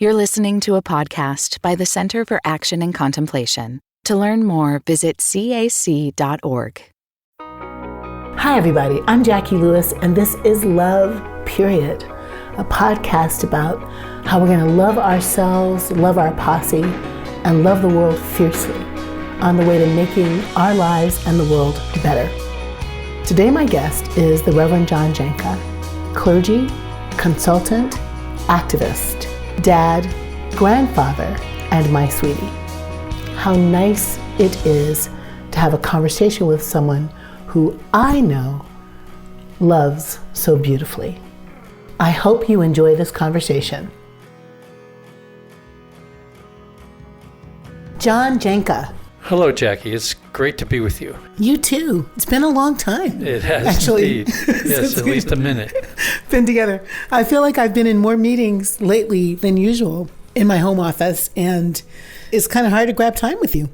You're listening to a podcast by the Center for Action and Contemplation. To learn more, visit cac.org. Hi, everybody. I'm Jacqui Lewis, and this is Love, Period, a podcast about how we're going to love ourselves, love our posse, and love the world fiercely on the way to making our lives and the world better. Today, my guest is the Reverend John Janka, clergy, consultant, activist, dad, grandfather, and my sweetie. How nice it is to have a conversation with someone who I know loves so beautifully. I hope you enjoy this conversation. John Janka. Hello, Jacqui. It's great to be with you. You too. It's been a long time. It has, actually. Indeed. Yes, at least a minute. Been together. I feel like I've been in more meetings lately than usual in my home office, and it's kind of hard to grab time with you.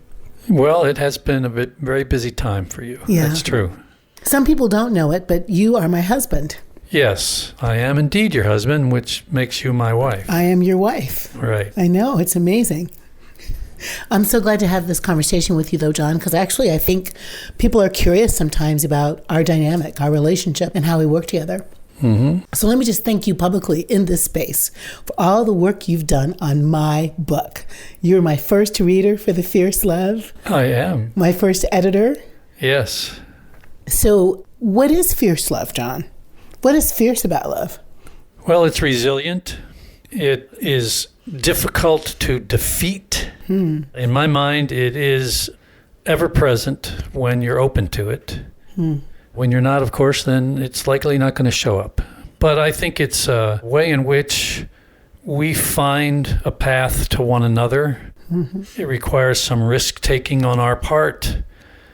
Well, it has been a very busy time for you. Yeah. That's true. Some people don't know it, but you are my husband. Yes, I am indeed your husband, which makes you my wife. I am your wife. Right. I know. It's amazing. I'm so glad to have this conversation with you, though, John, because actually I think people are curious sometimes about our dynamic, our relationship, and how we work together. Mm-hmm. So let me just thank you publicly in this space for all the work you've done on my book. You're my first reader for The Fierce Love. I am. My first editor. Yes. So what is fierce love, John? What is fierce about love? Well, it's resilient. It is difficult to defeat. In my mind, it is ever present when you're open to it. When you're not, of course, then it's likely not going to show up. But I think it's a way in which we find a path to one another. It requires some risk-taking on our part.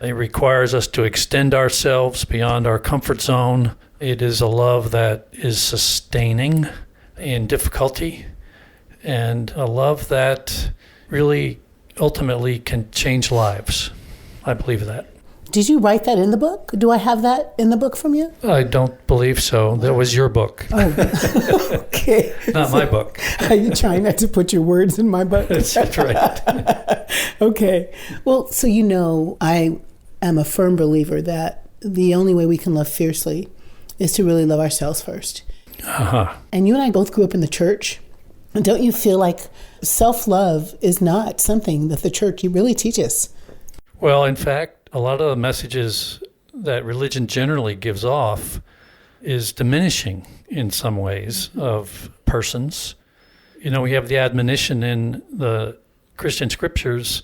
It requires us to extend ourselves beyond our comfort zone. It is a love that is sustaining in difficulty, and a love that really ultimately can change lives. I believe that. Did you write that in the book? Do I have that in the book from you? I don't believe so. That was your book. Oh, okay. Not my book. Are you trying not to put your words in my book? That's right. Okay. Well, so you know, I am a firm believer that the only way we can love fiercely is to really love ourselves first. Uh-huh. And you and I both grew up in the church. And don't you feel like self-love is not something that the church really teaches? Well, in fact, a lot of the messages that religion generally gives off is diminishing in some ways of persons. You know, we have the admonition in the Christian scriptures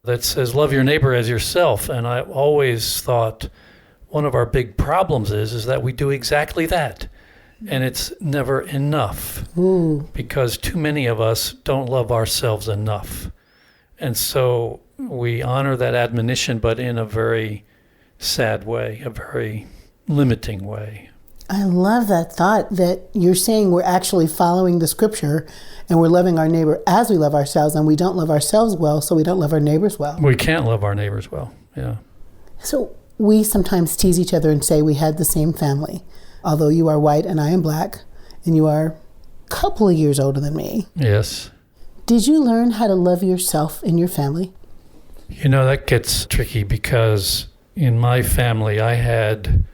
that says, love your neighbor as yourself. And I always thought one of our big problems is that we do exactly that. And it's never enough. Ooh. Because too many of us don't love ourselves enough. And so we honor that admonition, but in a very sad way, a very limiting way. I love that thought that you're saying we're actually following the scripture and we're loving our neighbor as we love ourselves, and we don't love ourselves well, so we don't love our neighbors well. We can't love our neighbors well, yeah. So we sometimes tease each other and say we had the same family. Although you are white and I am black, and you are a couple of years older than me. Yes. Did you learn how to love yourself and your family? You know, that gets tricky because in my family, I had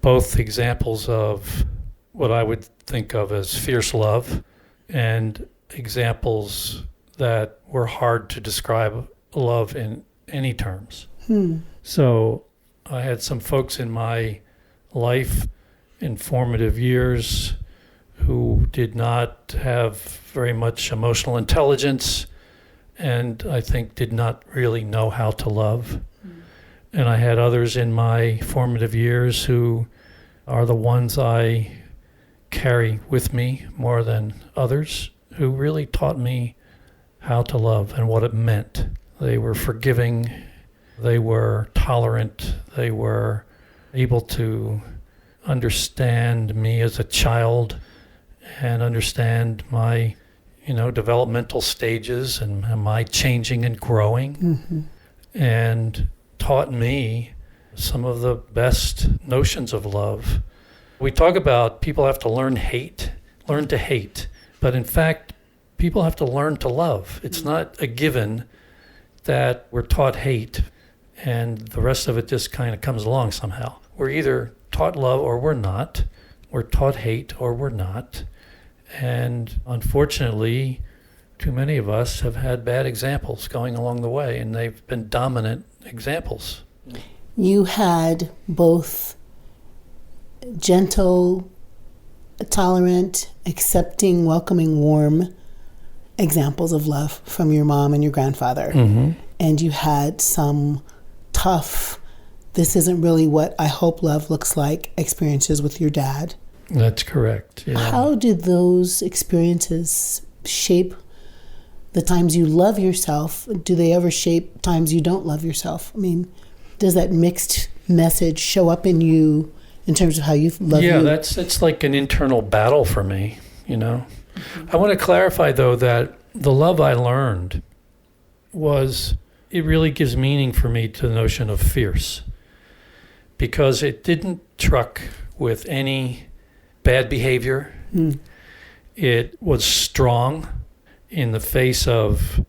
both examples of what I would think of as fierce love and examples that were hard to describe love in any terms. So I had some folks in my life in formative years who did not have very much emotional intelligence and I think did not really know how to love. And I had others in my formative years who are the ones I carry with me more than others, who really taught me how to love and what it meant. They were forgiving, they were tolerant, they were able to understand me as a child and understand my, developmental stages and my changing and growing, and taught me some of the best notions of love. We talk about people have to learn to hate, but in fact, people have to learn to love. It's not a given that we're taught hate and the rest of it just kind of comes along somehow. We're either taught love or we're not. We're taught hate or we're not. And unfortunately, too many of us have had bad examples going along the way, and they've been dominant examples. You had both gentle, tolerant, accepting, welcoming, warm examples of love from your mom and your grandfather. Mm-hmm. And you had some tough, this isn't really what I hope love looks like experiences with your dad. That's correct. Yeah. How did those experiences shape the times you love yourself? Do they ever shape times you don't love yourself? I mean, does that mixed message show up in you in terms of how you love you? Yeah, it's like an internal battle for me, you know. Mm-hmm. I want to clarify, though, that the love I learned it really gives meaning for me to the notion of fierce, because it didn't truck with any bad behavior. It was strong in the face of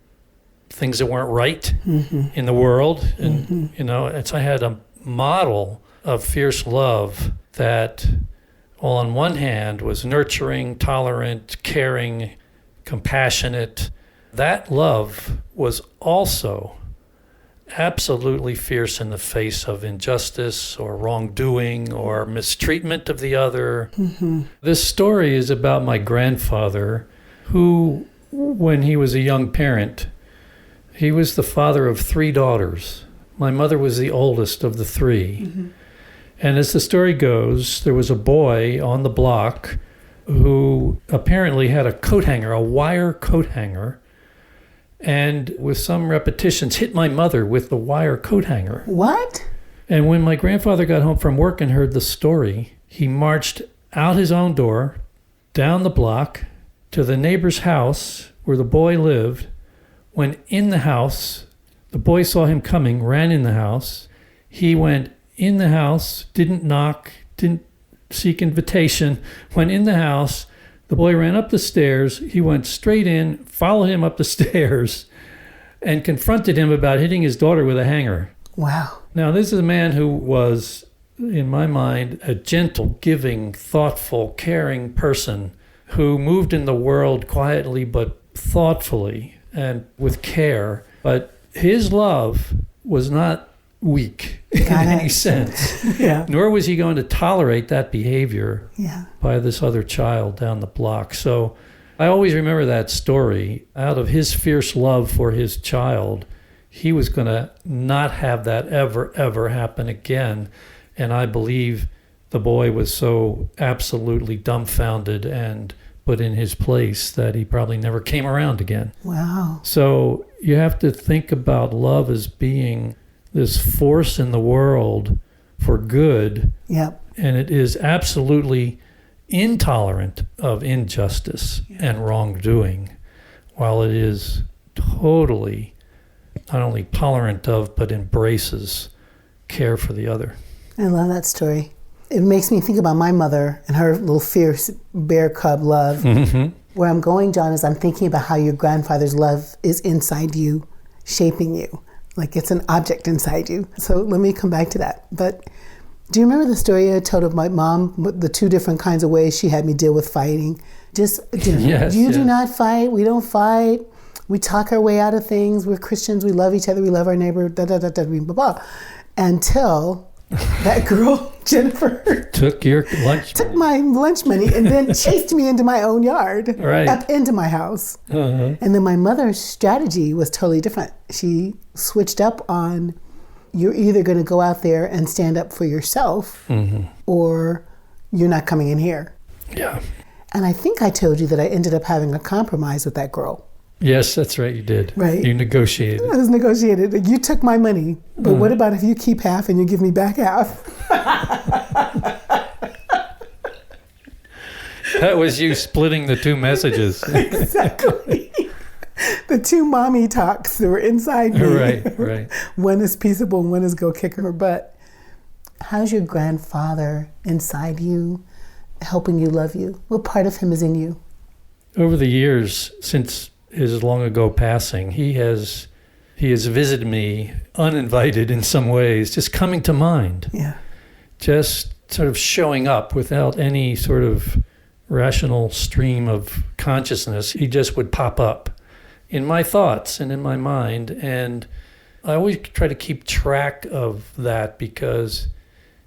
things that weren't right in the world. And, you know, I had a model of fierce love that, on one hand, was nurturing, tolerant, caring, compassionate. That love was also absolutely fierce in the face of injustice or wrongdoing or mistreatment of the other. This story is about my grandfather, who, when he was a young parent, he was the father of 3 daughters. My mother was the oldest of the 3. And as the story goes, there was a boy on the block who apparently had a coat hanger, a wire coat hanger, and with some repetitions hit my mother with the wire coat hanger. What? And when my grandfather got home from work and heard the story, he marched out his own door, down the block, to the neighbor's house where the boy lived. When in the house, the boy saw him coming, ran in the house. He went in the house, didn't knock, didn't seek invitation, went in the house. The boy ran up the stairs. He went straight in, followed him up the stairs, and confronted him about hitting his daughter with a hanger. Wow. Now, this is a man who was, in my mind, a gentle, giving, thoughtful, caring person who moved in the world quietly but thoughtfully and with care. But his love was not weak in any sense. Nor was he going to tolerate that behavior by this other child down the block. So I always remember that story. Out of his fierce love for his child, he was going to not have that ever happen again. And I believe the boy was so absolutely dumbfounded and put in his place that he probably never came around again. Wow. So you have to think about love as being this force in the world for good. Yep. And it is absolutely intolerant of injustice and wrongdoing, while it is totally not only tolerant of, but embraces care for the other. I love that story. It makes me think about my mother and her little fierce bear cub love. Where I'm going, John, is I'm thinking about how your grandfather's love is inside you, shaping you. Like it's an object inside you. So let me come back to that. But do you remember the story I told of my mom, the 2 different kinds of ways she had me deal with fighting? Just, you do not fight, we don't fight. We talk our way out of things. We're Christians, we love each other, we love our neighbor, blah, blah. Until that girl, Jennifer, took your lunch took my lunch money and then chased me into my own yard, up into my house. And then my mother's strategy was totally different. She switched up on, you're either going to go out there and stand up for yourself or you're not coming in here. Yeah. And I think I told you that I ended up having a compromise with that girl. Yes, that's right, you did. Right. You negotiated. It was negotiated. You took my money, but what about if you keep half and you give me back half? That was you splitting the 2 messages. Exactly. The 2 mommy talks that were inside me. Right. One is peaceable, one is go kick her butt. How's your grandfather inside you, helping you love you? What part of him is in you? over the years, since his long ago passing, he has visited me uninvited in some ways, just coming to mind. Yeah. Just sort of showing up without any sort of rational stream of consciousness. He just would pop up in my thoughts and in my mind. And I always try to keep track of that because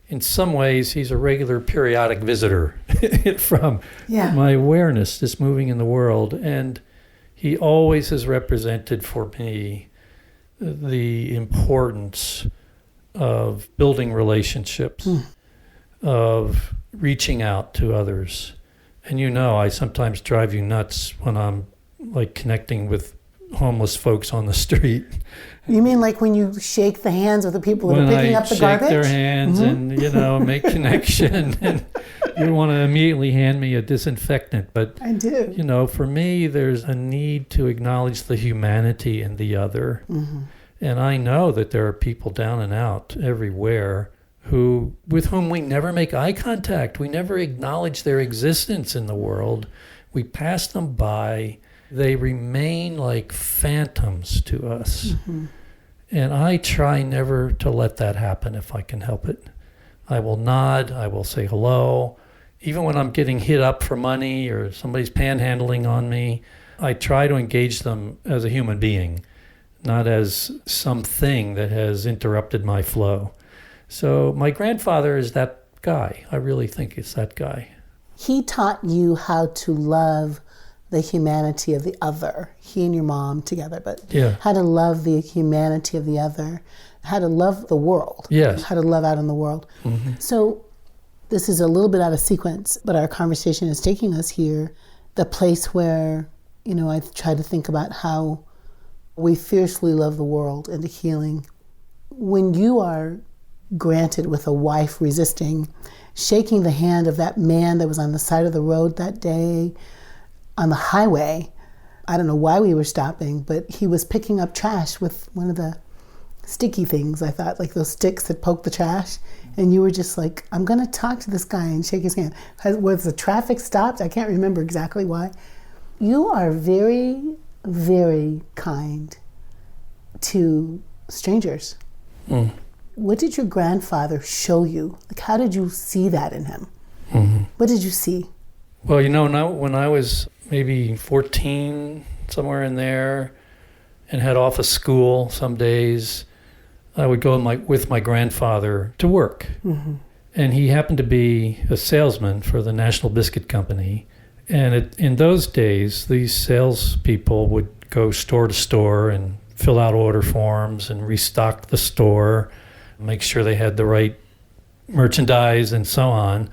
in some ways he's a regular periodic visitor from my awareness, just moving in the world. And he always has represented for me the importance of building relationships, of reaching out to others. And I sometimes drive you nuts when I'm like connecting with homeless folks on the street. You mean like when you shake the hands of the people that are picking up the garbage? When I shake their hands and, make connection. And you want to immediately hand me a disinfectant. But I do. For me, there's a need to acknowledge the humanity in the other. Mm-hmm. And I know that there are people down and out everywhere with whom we never make eye contact. We never acknowledge their existence in the world. We pass them by. They remain like phantoms to us. Mm-hmm. And I try never to let that happen if I can help it. I will nod. I will say hello. Even when I'm getting hit up for money or somebody's panhandling on me, I try to engage them as a human being, not as something that has interrupted my flow. So my grandfather is that guy. I really think it's that guy. He taught you how to love the humanity of the other. He and your mom together, but how to love the humanity of the other, how to love the world, how to love out in the world. Mm-hmm. So this is a little bit out of sequence, but our conversation is taking us here, the place where, I try to think about how we fiercely love the world and the healing. When you are granted with a wife resisting, shaking the hand of that man that was on the side of the road that day on the highway, I don't know why we were stopping, but he was picking up trash with one of the sticky things, I thought, like those sticks that poke the trash. And you were just like, I'm going to talk to this guy and shake his hand. Was the traffic stopped? I can't remember exactly why. You are very, very kind to strangers. Mm. What did your grandfather show you? Like, how did you see that in him? Mm-hmm. What did you see? Well, when I was maybe 14, somewhere in there, and head off of school some days, I would go with my grandfather to work. Mm-hmm. And he happened to be a salesman for the National Biscuit Company. And in those days, these salespeople would go store to store and fill out order forms and restock the store, make sure they had the right merchandise and so on.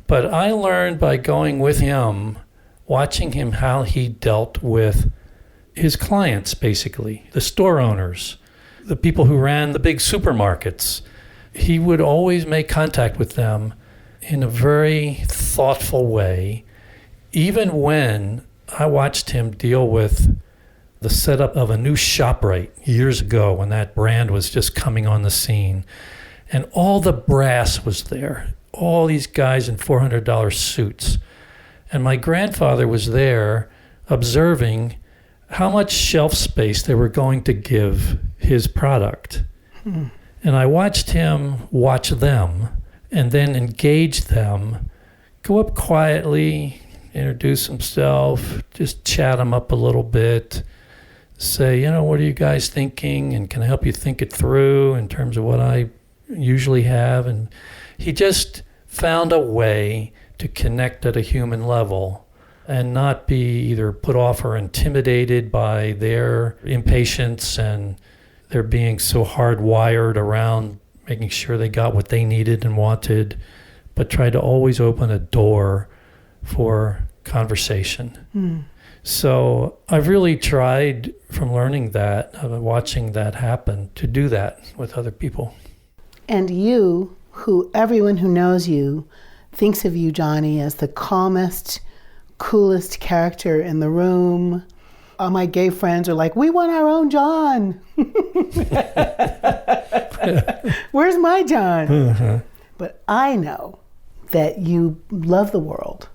But I learned by going with him, watching him how he dealt with his clients, basically, the store owners, the people who ran the big supermarkets. He would always make contact with them in a very thoughtful way, even when I watched him deal with the setup of a new ShopRite years ago when that brand was just coming on the scene. And all the brass was there, all these guys in $400 suits. And my grandfather was there observing how much shelf space they were going to give his product. Hmm. And I watched him watch them and then engage them, go up quietly, introduce himself, just chat him up a little bit, say, what are you guys thinking? And can I help you think it through in terms of what I usually have? And he just found a way to connect at a human level and not be either put off or intimidated by their impatience and their being so hardwired around making sure they got what they needed and wanted, but try to always open a door for conversation. Mm. So I've really tried from learning that, watching that happen, to do that with other people. And you, everyone who knows you thinks of you, Johnny, as the calmest, coolest character in the room. All my gay friends are like, we want our own John. Where's my John? But I know that you love the world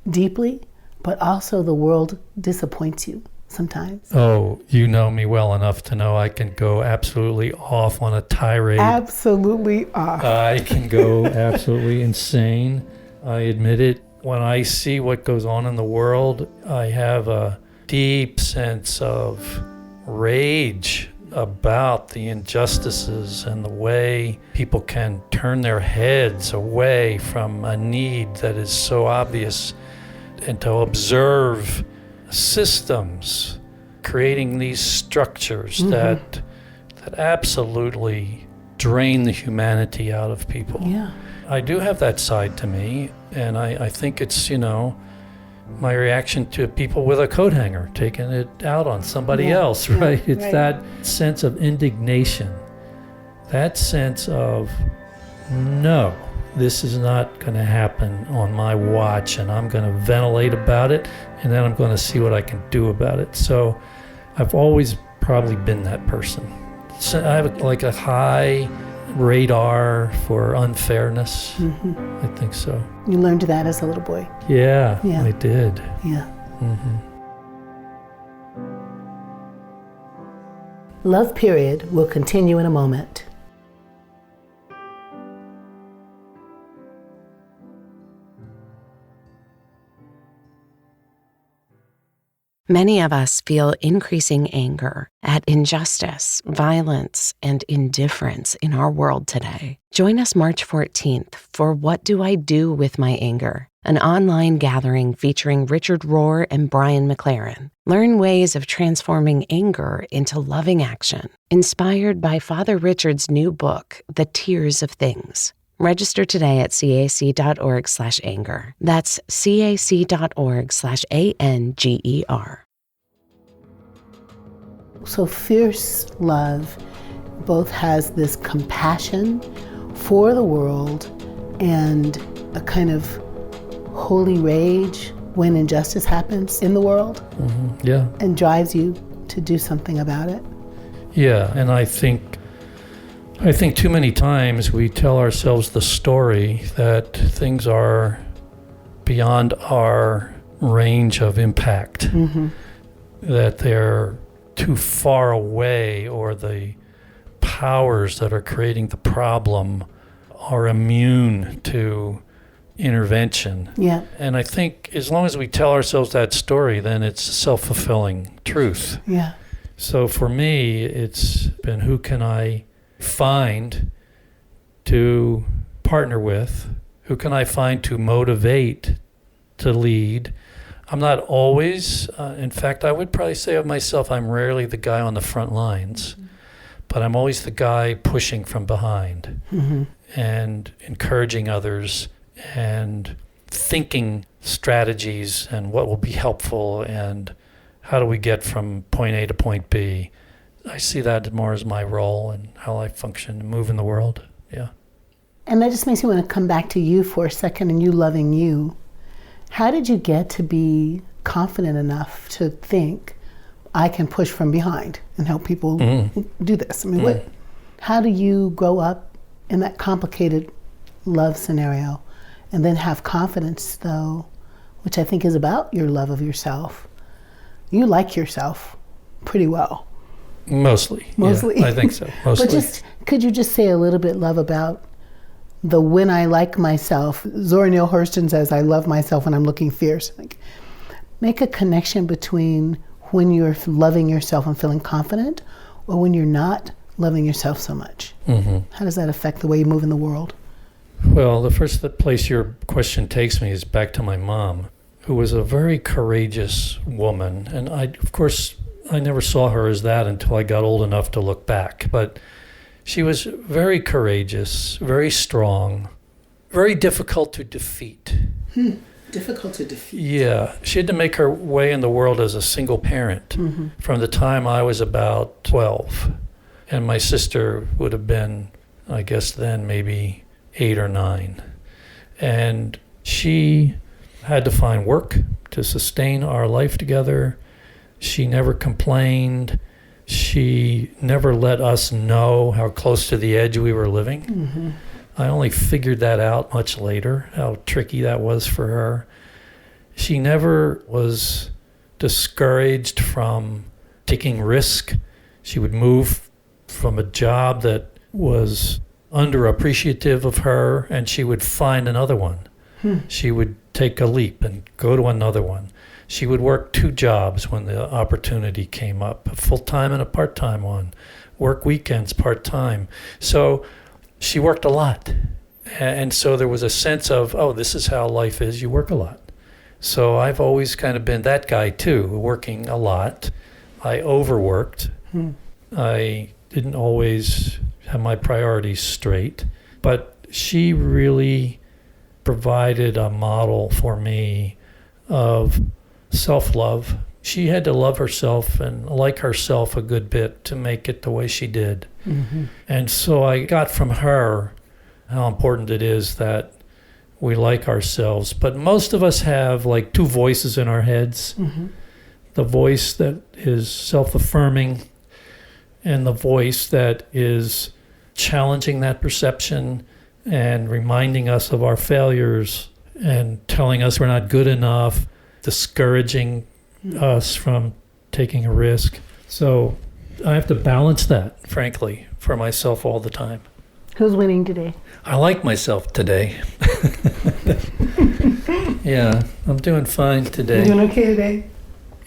deeply, but also the world disappoints you sometimes. Oh, you know me well enough to know I can go absolutely off on a tirade. Absolutely off. I can go absolutely insane. I admit it. When I see what goes on in the world, I have a deep sense of rage about the injustices and the way people can turn their heads away from a need that is so obvious, and to observe systems creating these structures that absolutely drain the humanity out of people. Yeah. I do have that side to me, and I think it's, my reaction to people with a coat hanger, taking it out on somebody else, right? It's that sense of indignation, that sense of, no, this is not going to happen on my watch, and I'm going to ventilate about it, and then I'm going to see what I can do about it. So I've always probably been that person. So I have like a high radar for unfairness. I think so. You learned that as a little boy. Yeah. I did. Yeah. Love Period will continue in a moment. Many of us feel increasing anger at injustice, violence, and indifference in our world today. Join us March 14th for What Do I Do With My Anger? An online gathering featuring Richard Rohr and Brian McLaren. Learn ways of transforming anger into loving action. Inspired by Father Richard's new book, The Tears of Things. Register today at cac.org/anger. That's cac.org/ANGER. So fierce love both has this compassion for the world and a kind of holy rage when injustice happens in the world. Yeah. And drives you to do something about it. Yeah, and I think too many times we tell ourselves the story that things are beyond our range of impact, that they're too far away, or the powers that are creating the problem are immune to intervention. Yeah. And I think as long as we tell ourselves that story, then it's self-fulfilling truth. Yeah. So for me, it's been, who can I find to partner with? Who can I find to motivate, to lead? I'm not always, in fact, I would probably say of myself, I'm rarely the guy on the front lines, but I'm always the guy pushing from behind and encouraging others and thinking strategies and what will be helpful and how do we get from point A to point B. I see that more as my role and how I function and move in the world. Yeah. And that just makes me want to come back to you for a second and you loving you. How did you get to be confident enough to think, I can push from behind and help people do this? I mean, how do you grow up in that complicated love scenario and then have confidence, though, which I think is about your love of yourself? You like yourself pretty well. Mostly. Yeah, I think so. Mostly. But could you just say a little bit, love, about the when I like myself? Zora Neale Hurston says, I love myself when I'm looking fierce. Like, make a connection between when you're loving yourself and feeling confident or when you're not loving yourself so much. How does that affect the way you move in the world? Well, the first place your question takes me is back to my mom, who was a very courageous woman. And of course, I never saw her as that until I got old enough to look back. But she was very courageous, very strong, very difficult to defeat. Difficult to defeat. Yeah. She had to make her way in the world as a single parent from the time I was about 12. And my sister would have been, I guess then, maybe 8 or 9. And she had to find work to sustain our life together. She never complained. She never let us know how close to the edge we were living. I only figured that out much later, how tricky that was for her. She never was discouraged from taking risk. She would move from a job that was underappreciative of her, and she would find another one. She would take a leap and go to another one. She would work 2 jobs when the opportunity came up, a full-time and a part-time one, work weekends part-time. So she worked a lot. And so there was a sense of, oh, this is how life is, you work a lot. So I've always kind of been that guy too, working a lot. I overworked. I didn't always have my priorities straight, but she really provided a model for me of self-love. She had to love herself and like herself a good bit to make it the way she did. And so I got from her how important it is that we like ourselves. But most of us have like 2 voices in our heads. The voice that is self-affirming and the voice that is challenging that perception and reminding us of our failures and telling us we're not good enough, discouraging us from taking a risk. So I have to balance that, frankly, for myself all the time. Who's winning today? I like myself today. Yeah, I'm doing fine today. You doing okay today?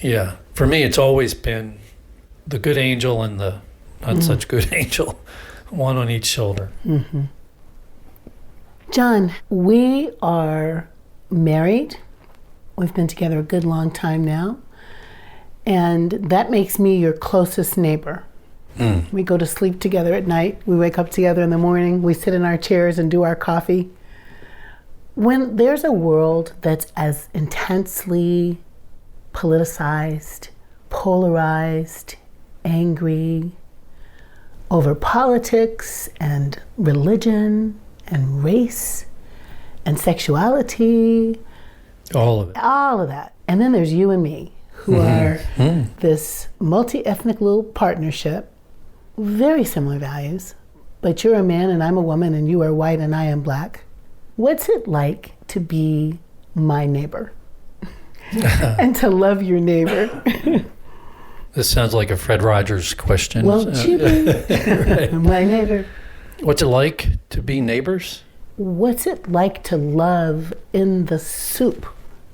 Yeah. For me, it's always been the good angel and the not such good angel, one on each shoulder. John, we are married. We've been together a good long time now. And that makes me your closest neighbor. We go to sleep together at night. We wake up together in the morning. We sit in our chairs and do our coffee. When there's a world that's as intensely politicized, polarized, angry, over politics and religion and race and sexuality, All of it. all of that. And then there's you and me, who are this multi-ethnic little partnership, very similar values, but you're a man and I'm a woman and you are white and I am black. What's it like to be my neighbor and to love your neighbor? This sounds like a Fred Rogers question. Won't you be my neighbor? What's it like to be neighbors? What's it like to love in the soup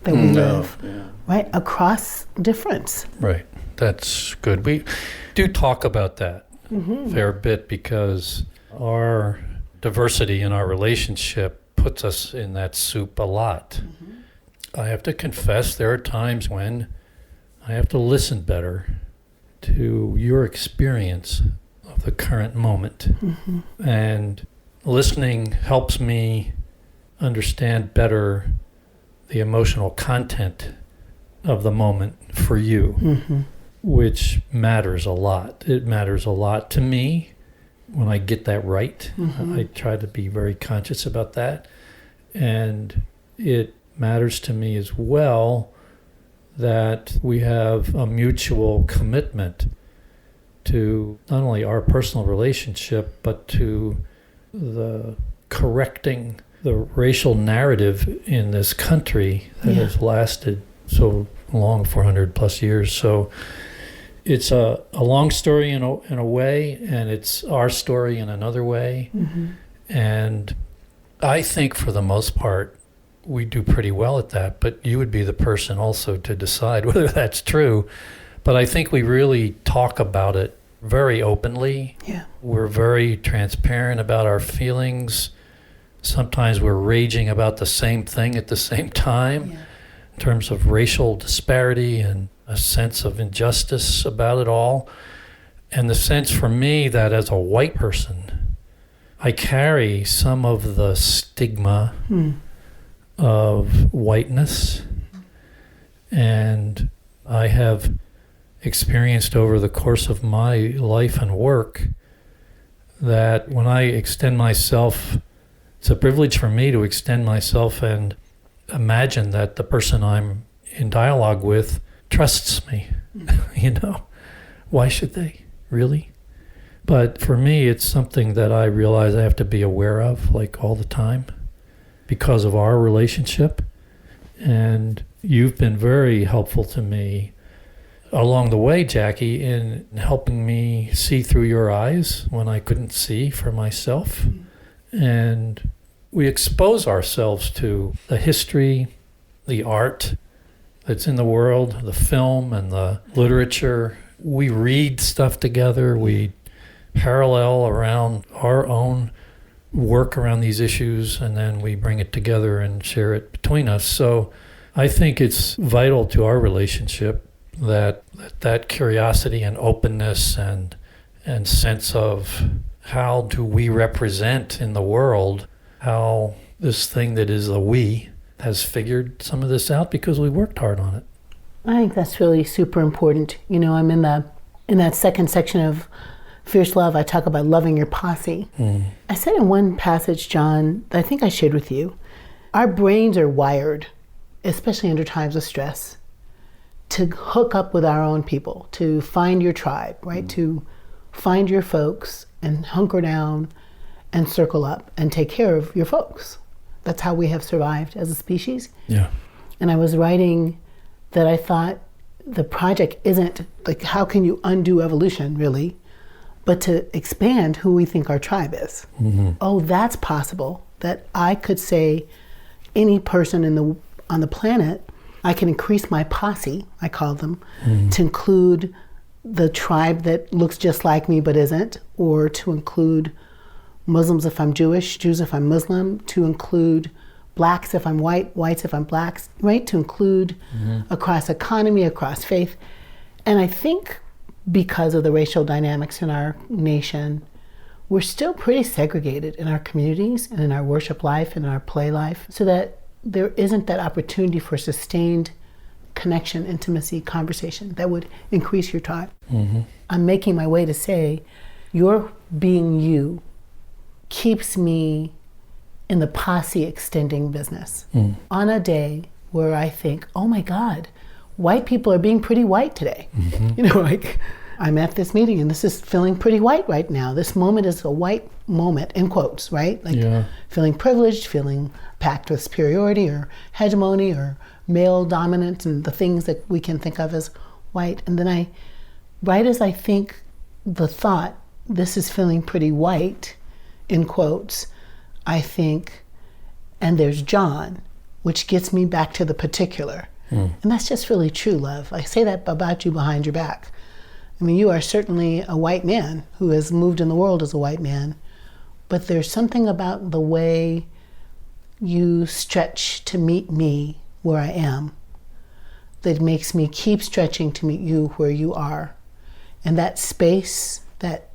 that we live, right? Across difference. Right. That's good. We do talk about that a fair bit because our diversity in our relationship puts us in that soup a lot. I have to confess there are times when I have to listen better to your experience of the current moment. And listening helps me understand better the emotional content of the moment for you, which matters a lot. It matters a lot to me when I get that right. I try to be very conscious about that. And it matters to me as well that we have a mutual commitment to not only our personal relationship, but to the correcting the racial narrative in this country that has lasted so long, 400 plus years. So it's a long story in a way, and it's our story in another way. And I think for the most part, we do pretty well at that, but you would be the person also to decide whether that's true. But I think we really talk about it very openly. We're very transparent about our feelings. Sometimes we're raging about the same thing at the same time in terms of racial disparity and a sense of injustice about it all. And the sense for me that as a white person, I carry some of the stigma of whiteness. And I have experienced over the course of my life and work that when I extend myself, it's a privilege for me to extend myself and imagine that the person I'm in dialogue with trusts me. You know, why should they? Really? But for me, it's something that I realize I have to be aware of, like all the time, because of our relationship. And you've been very helpful to me along the way, Jacqui, in helping me see through your eyes when I couldn't see for myself. And we expose ourselves to the history, the art that's in the world, the film and the literature. We read stuff together. We parallel around our own work around these issues, and then we bring it together and share it between us. So I think it's vital to our relationship that curiosity and openness and sense of how do we represent in the world how this thing that is a we has figured some of this out because we worked hard on it. I think that's really super important. You know, I'm in that second section of Fierce Love, I talk about loving your posse. I said in one passage, John, that I think I shared with you, our brains are wired, especially under times of stress, to hook up with our own people, to find your tribe, right? To find your folks and hunker down and circle up and take care of your folks. That's how we have survived as a species. Yeah. And I was writing that I thought the project isn't like, how can you undo evolution, really? But to expand who we think our tribe is. Oh, that's possible. That I could say any person on the planet, I can increase my posse, I call them, to include the tribe that looks just like me but isn't, or to include Muslims if I'm Jewish, Jews if I'm Muslim, to include blacks if I'm white, whites if I'm blacks, right? To include across economy, across faith. And I think because of the racial dynamics in our nation, we're still pretty segregated in our communities and in our worship life and in our play life, so that there isn't that opportunity for sustained connection, intimacy, conversation that would increase your tribe. I'm making my way to say, your being you keeps me in the posse extending business. On a day where I think, oh my God, white people are being pretty white today. You know, like, I'm at this meeting and this is feeling pretty white right now. This moment is a white moment, in quotes, right? Like feeling privileged, feeling packed with superiority or hegemony or male dominance and the things that we can think of as white. And then right as I think the thought, this is feeling pretty white, in quotes, I think, and there's John, which gets me back to the particular. And that's just really true, love. I say that about you behind your back. I mean, you are certainly a white man who has moved in the world as a white man, but there's something about the way you stretch to meet me where I am that makes me keep stretching to meet you where you are. And that space, that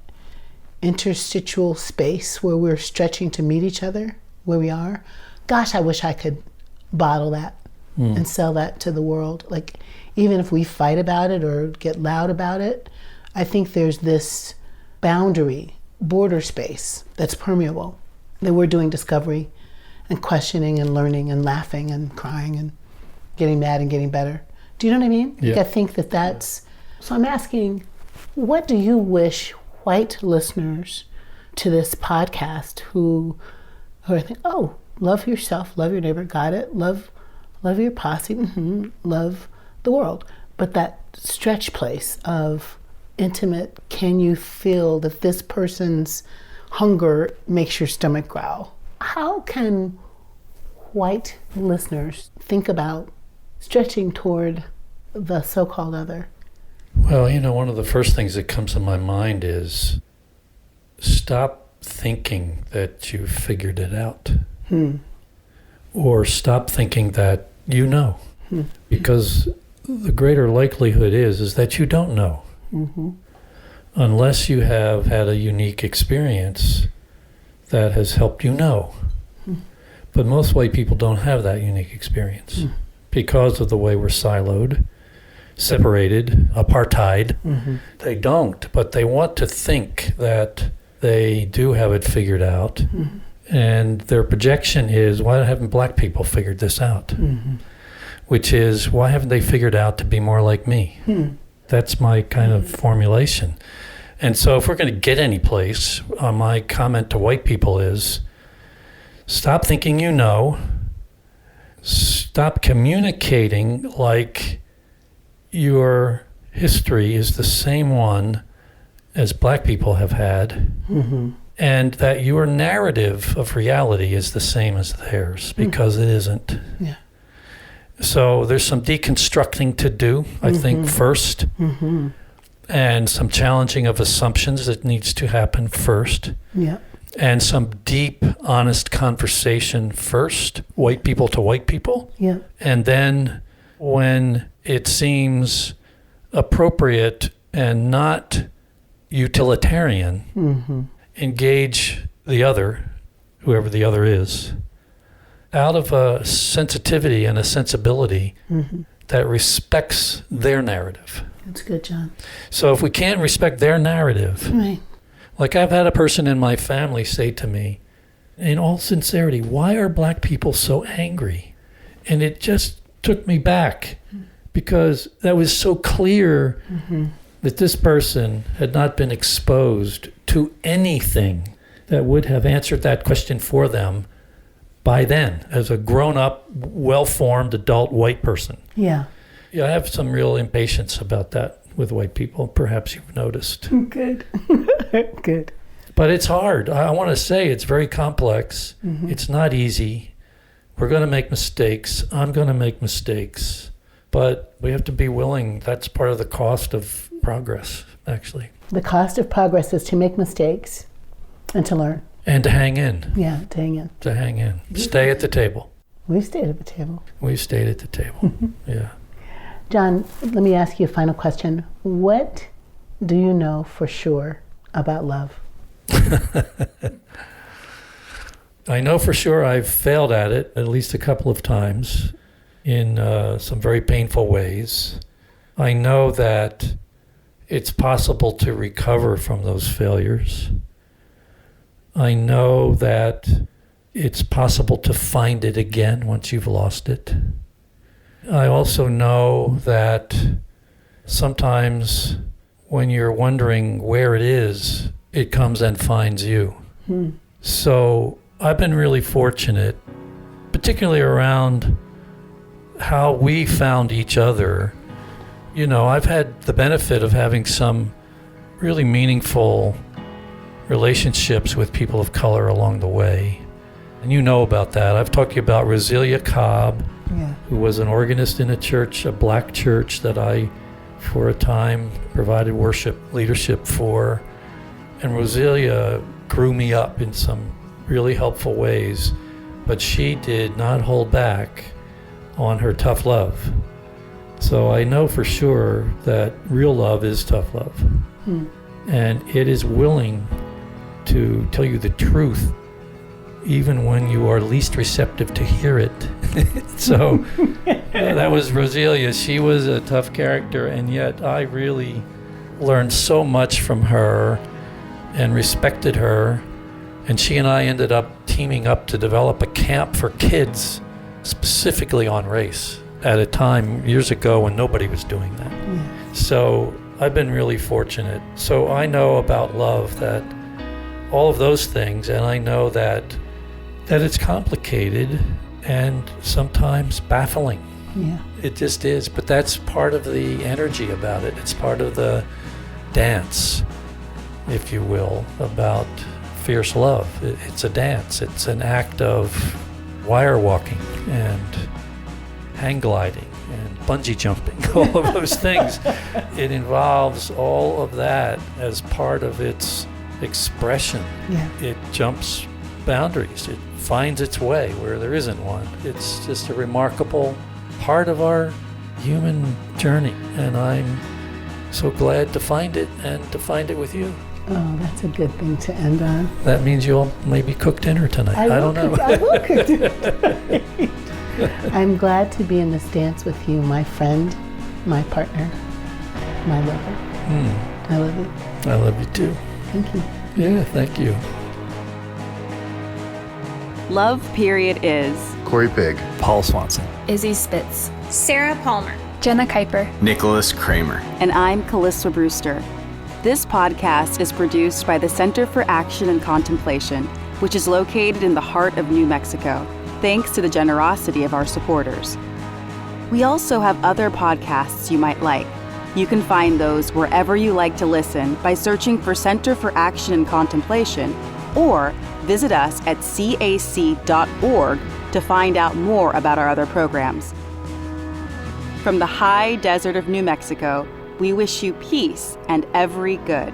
interstitial space where we're stretching to meet each other where we are, gosh, I wish I could bottle that and sell that to the world. Like, even if we fight about it or get loud about it, I think there's this boundary, border space that's permeable, that we're doing discovery and questioning and learning and laughing and crying and getting mad and getting better. Do you know what I mean? Yeah. Like, I think that's, so I'm asking, what do you wish white listeners to this podcast who are thinking, oh, love yourself, love your neighbor, got it, love your posse, love the world. But that stretch place of intimate, can you feel that this person's hunger makes your stomach growl? How can white listeners think about stretching toward the so-called other? Well, you know, one of the first things that comes to my mind is stop thinking that you've figured it out. Or stop thinking that you know. Because the greater likelihood is that you don't know. Unless you have had a unique experience that has helped you know. But most white people don't have that unique experience because of the way we're siloed, separated, apartheid. They don't, but they want to think that they do have it figured out. And their projection is, why haven't black people figured this out? Which is, why haven't they figured out to be more like me? That's my kind of formulation. And so if we're going to get any place, my comment to white people is, stop thinking you know, stop communicating like your history is the same one as Black people have had, and that your narrative of reality is the same as theirs, because it isn't. Yeah. So there's some deconstructing to do, I think, first, and some challenging of assumptions that needs to happen first. Yeah. And some deep, honest conversation first, white people to white people. Yeah. And then when it seems appropriate and not utilitarian, engage the other, whoever the other is, out of a sensitivity and a sensibility that respects their narrative. That's good, John. So if we can't respect their narrative, Right. like I've had a person in my family say to me, in all sincerity, why are Black people so angry? And it just took me back, because that was so clear that this person had not been exposed to anything that would have answered that question for them by then, as a grown-up, well-formed adult white person. Yeah. Yeah, I have some real impatience about that with white people. Perhaps you've noticed. Good. Good. But it's hard. I want to say it's very complex. It's not easy. We're going to make mistakes. I'm going to make mistakes. But we have to be willing. That's part of the cost of progress, actually. The cost of progress is to make mistakes and to learn. And to hang in. Yeah, to hang in. To hang in. Stay at the table. We've stayed at the table. We've stayed at the table. Yeah. John, let me ask you a final question. What do you know for sure about love? I know for sure I've failed at it at least a couple of times in some very painful ways. I know that it's possible to recover from those failures. I know that it's possible to find it again once you've lost it. I also know that sometimes when you're wondering where it is, it comes and finds you. So I've been really fortunate, particularly around how we found each other. You know, I've had the benefit of having some really meaningful relationships with people of color along the way. And you know about that. I've talked to you about Roselia Cobb, who was an organist in a church, a Black church that I, for a time, provided worship leadership for. And Roselia grew me up in some really helpful ways, but she did not hold back on her tough love. So I know for sure that real love is tough love. And it is willing to tell you the truth even when you are least receptive to hear it. So that was Roselia. She was a tough character, and yet I really learned so much from her and respected her. And she and I ended up teaming up to develop a camp for kids specifically on race at a time years ago when nobody was doing that. So I've been really fortunate. So I know about love, that all of those things, and I know that it's complicated and sometimes baffling. Yeah. It just is, but that's part of the energy about it. It's part of the dance, if you will, about fierce love. It's a dance. It's an act of wire walking and hang gliding and bungee jumping, all of those things. It involves all of that as part of its expression. Yeah. It jumps boundaries. It finds its way where there isn't one. It's just a remarkable part of our human journey, and I'm so glad to find it and to find it with you. Oh, that's a good thing to end on. That means you'll maybe cook dinner tonight. I don't know. I will cook dinner tonight. I'm glad to be in this dance with you, my friend, my partner, my lover. I love you. I love you too. Thank you. Yeah, thank you. Love Period is Corey Pig, Paul Swanson, Izzy Spitz, Sarah Palmer, Jenna Kuiper, Nicholas Kramer, and I'm Calista Brewster. This podcast is produced by the Center for Action and Contemplation, which is located in the heart of New Mexico. thanks to the generosity of our supporters. We also have other podcasts you might like. You can find those wherever you like to listen by searching for Center for Action and Contemplation, or visit us at cac.org to find out more about our other programs. From the high desert of New Mexico, we wish you peace and every good.